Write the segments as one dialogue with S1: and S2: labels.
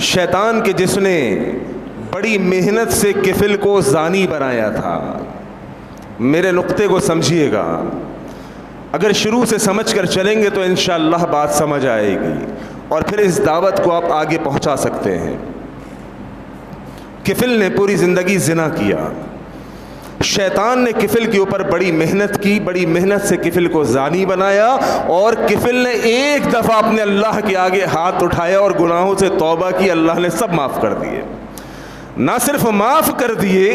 S1: شیطان کے جس نے بڑی محنت سے کفل کو زانی بنایا تھا، میرے نقطے کو سمجھیے گا، اگر شروع سے سمجھ کر چلیں گے تو انشاءاللہ بات سمجھ آئے گی اور پھر اس دعوت کو آپ آگے پہنچا سکتے ہیں۔ کفل نے پوری زندگی زنا کیا، شیطان نے کفل کے اوپر بڑی محنت کی، بڑی محنت سے کفل کو زانی بنایا، اور کفل نے ایک دفعہ اپنے اللہ کے آگے ہاتھ اٹھایا اور گناہوں سے توبہ کی، اللہ نے سب معاف کر دیے۔ نہ صرف معاف کر دیے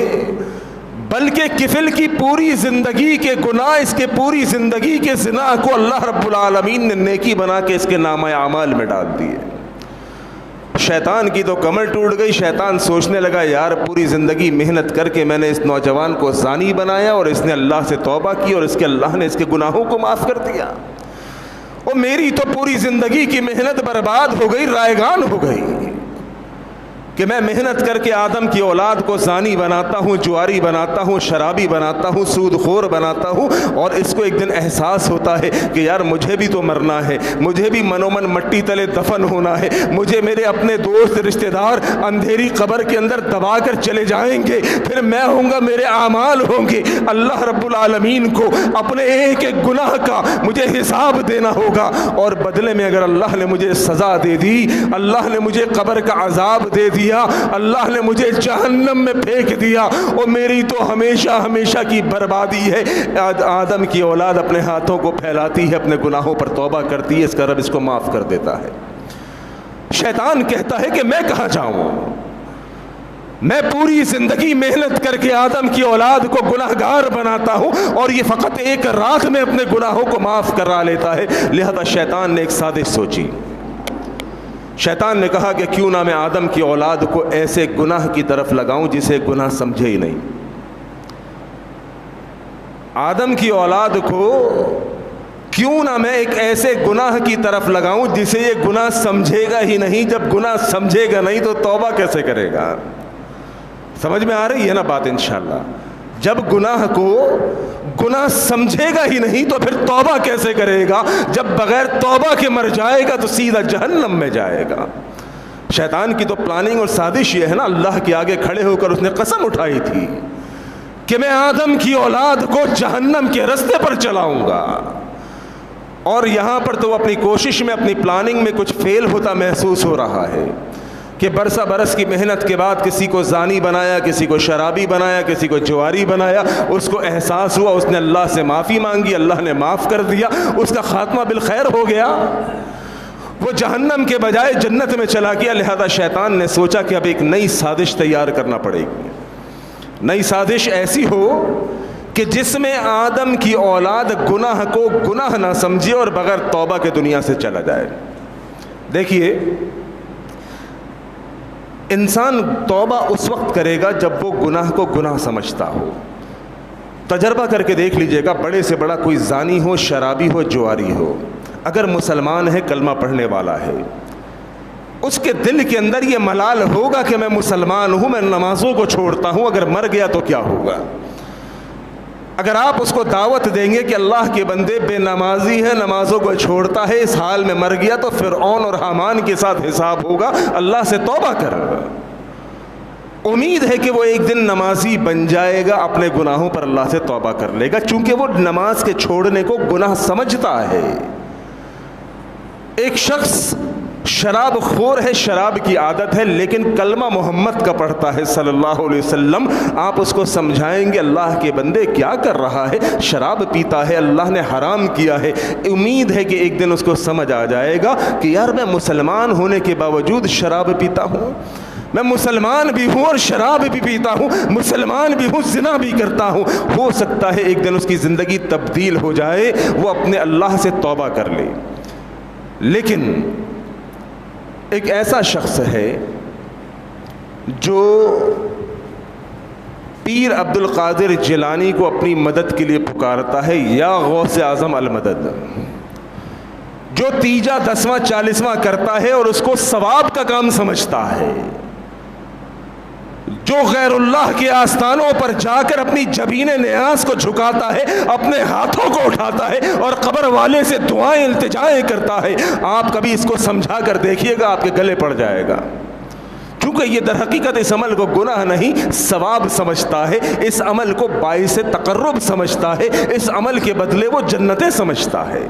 S1: بلکہ کفل کی پوری زندگی کے گناہ، اس کے پوری زندگی کے زنا کو اللہ رب العالمین نے نیکی بنا کے اس کے نامہ اعمال میں ڈال دیے۔ شیطان کی تو کمر ٹوٹ گئی، شیطان سوچنے لگا یار پوری زندگی محنت کر کے میں نے اس نوجوان کو زانی بنایا اور اس نے اللہ سے توبہ کی اور اس کے اللہ نے اس کے گناہوں کو معاف کر دیا، اور میری تو پوری زندگی کی محنت برباد ہو گئی، رائگان ہو گئی کہ میں محنت کر کے آدم کی اولاد کو زانی بناتا ہوں، جواری بناتا ہوں، شرابی بناتا ہوں، سود خور بناتا ہوں، اور اس کو ایک دن احساس ہوتا ہے کہ یار مجھے بھی تو مرنا ہے، مجھے بھی منومن مٹی تلے دفن ہونا ہے، مجھے میرے اپنے دوست رشتہ دار اندھیری قبر کے اندر دبا کر چلے جائیں گے، پھر میں ہوں گا، میرے اعمال ہوں گے، اللہ رب العالمین کو اپنے ایک ایک گناہ کا مجھے حساب دینا ہوگا، اور بدلے میں اگر اللہ نے مجھے سزا دے دی، اللہ نے مجھے قبر کا عذاب دے دی، اللہ نے مجھے جہنم میں پھینک دیا، اور میری تو ہمیشہ ہمیشہ کی بربادی ہے۔ آدم کی اولاد اپنے ہاتھوں کو پھیلاتی ہے، اپنے گناہوں پر توبہ کرتی ہے، اس کا رب اس کو معاف کر دیتا ہے۔ شیطان کہتا ہے کہ میں کہاں جاؤں، میں پوری زندگی محنت کر کے آدم کی اولاد کو گناہگار بناتا ہوں اور یہ فقط ایک رات میں اپنے گناہوں کو معاف کرا لیتا ہے۔ لہذا شیطان نے ایک سازش سوچی، شیطان نے کہا کہ کیوں نہ میں آدم کی اولاد کو ایسے گناہ کی طرف لگاؤں جسے گناہ سمجھے ہی نہیں۔ آدم کی اولاد کو کیوں نہ میں ایک ایسے گناہ کی طرف لگاؤں جسے یہ گناہ سمجھے گا ہی نہیں۔ جب گناہ سمجھے گا نہیں تو توبہ کیسے کرے گا؟ سمجھ میں آ رہی ہے نا بات انشاءاللہ؟ جب گناہ کو گناہ سمجھے گا ہی نہیں تو پھر توبہ کیسے کرے گا؟ جب بغیر توبہ کے مر جائے گا تو سیدھا جہنم میں جائے گا۔ شیطان کی تو پلاننگ اور سازش یہ ہے نا، اللہ کے آگے کھڑے ہو کر اس نے قسم اٹھائی تھی کہ میں آدم کی اولاد کو جہنم کے رستے پر چلاؤں گا، اور یہاں پر تو اپنی کوشش میں، اپنی پلاننگ میں کچھ فیل ہوتا محسوس ہو رہا ہے کہ برسہ برس کی محنت کے بعد کسی کو زانی بنایا، کسی کو شرابی بنایا، کسی کو جواری بنایا، اس کو احساس ہوا، اس نے اللہ سے معافی مانگی، اللہ نے معاف کر دیا، اس کا خاتمہ بالخیر ہو گیا، وہ جہنم کے بجائے جنت میں چلا گیا۔ لہذا شیطان نے سوچا کہ اب ایک نئی سازش تیار کرنا پڑے گی، نئی سازش ایسی ہو کہ جس میں آدم کی اولاد گناہ کو گناہ نہ سمجھے اور بغیر توبہ کے دنیا سے چلا جائے۔ دیکھیے، انسان توبہ اس وقت کرے گا جب وہ گناہ کو گناہ سمجھتا ہو۔ تجربہ کر کے دیکھ لیجئے گا، بڑے سے بڑا کوئی زانی ہو، شرابی ہو، جواری ہو، اگر مسلمان ہے، کلمہ پڑھنے والا ہے، اس کے دل کے اندر یہ ملال ہوگا کہ میں مسلمان ہوں، میں نمازوں کو چھوڑتا ہوں، اگر مر گیا تو کیا ہوگا؟ اگر آپ اس کو دعوت دیں گے کہ اللہ کے بندے بے نمازی ہے، نمازوں کو چھوڑتا ہے، اس حال میں مر گیا تو فرعون اور حامان کے ساتھ حساب ہوگا، اللہ سے توبہ کر۔ امید ہے کہ وہ ایک دن نمازی بن جائے گا، اپنے گناہوں پر اللہ سے توبہ کر لے گا، چونکہ وہ نماز کے چھوڑنے کو گناہ سمجھتا ہے۔ ایک شخص شراب خور ہے، شراب کی عادت ہے، لیکن کلمہ محمد کا پڑھتا ہے صلی اللہ علیہ وسلم، آپ اس کو سمجھائیں گے اللہ کے بندے کیا کر رہا ہے، شراب پیتا ہے، اللہ نے حرام کیا ہے۔ امید ہے کہ ایک دن اس کو سمجھ آ جائے گا کہ یار میں مسلمان ہونے کے باوجود شراب پیتا ہوں، میں مسلمان بھی ہوں اور شراب بھی پیتا ہوں، مسلمان بھی ہوں، زنا بھی کرتا ہوں۔ ہو سکتا ہے ایک دن اس کی زندگی تبدیل ہو جائے، وہ اپنے اللہ سے توبہ کر لے۔ لیکن ایک ایسا شخص ہے جو پیر عبد القادر جیلانی کو اپنی مدد کے لیے پکارتا ہے، یا غوث اعظم المدد، جو تیجا 10واں 40واں کرتا ہے اور اس کو ثواب کا کام سمجھتا ہے، جو غیر اللہ کے آستانوں پر جا کر اپنی جبین نیاز کو جھکاتا ہے، اپنے ہاتھوں کو اٹھاتا ہے اور قبر والے سے دعائیں التجائیں کرتا ہے، آپ کبھی اس کو سمجھا کر دیکھیے گا، آپ کے گلے پڑ جائے گا۔ کیونکہ یہ در حقیقت اس عمل کو گناہ نہیں ثواب سمجھتا ہے، اس عمل کو باعث تقرب سمجھتا ہے، اس عمل کے بدلے وہ جنتیں سمجھتا ہے۔